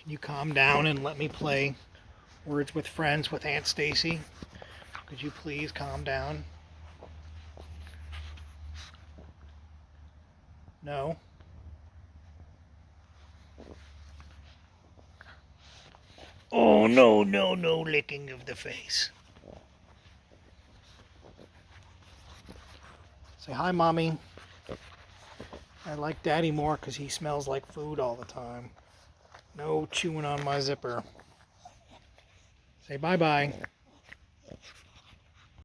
Can you calm down and let me play Words with Friends with Aunt Stacy? Could you please calm down? No? Oh, no, no, no licking of the face. Say hi, Mommy. I like Daddy more because he smells like food all the time. No chewing on my zipper. Say bye-bye.